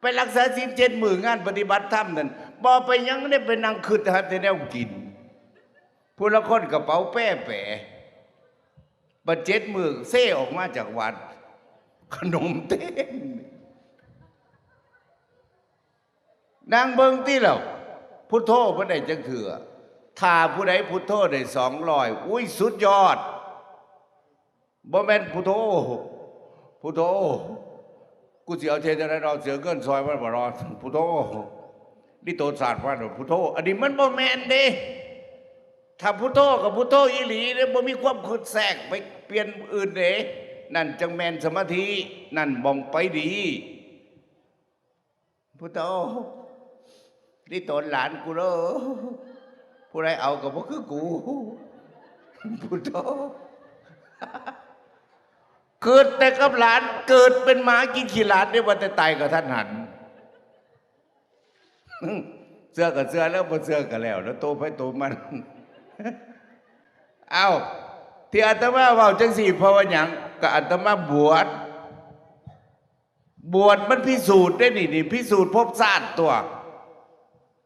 ไปรักษาศีล7 มื้องานปฏิบัติธรรมนั่นบ่ไปยังได้ไปนั่งคิดหาแต่แนวกินผู้ละคนกระเป๋าแป้แป๋บัด7 มื้อเซ่ออกมาจากวัดขนมเต็มนางเบิ่งติแล้วพุทโธบ่ได้จังเถื่อถ้าผู้ใดพุทโธได้200อุ้ยสุดยอดบ่แม่นพุทโธพุทโธกูสิเอาเทจะได้เราเสือเกินซอยมันบ่รอพุทโธนี่โตศาสตร์ว่าพุทโธอันนี้มันบ่แม่นเด้ถ้าพุทโธกับพุทโธอีหลีเนี่ยบ่มีความคิดแทรกไปเปลี่ยนอื่นเด้นั่นจังแม่นสมาธินั่นบ่งไปดีพุทโธนี่ตนหลานกูเด้อผู้ใดเอาก็บ่คือกูพุทโธเกิดแต่กับหลานเกิดเป็นหมากินขี้หลานได้ว่าแต่ตายกับท่านหันเสื้อกับเสื้อแล้วบ่เสื้อกับแล้วโตไปโตมันเอ้าที่อาตมาเว้าจังสี่เพราะว่าหยังก็อาตมาบวชมันพิสูจน์ได้นี่พิสูจน์ภพชาติตัว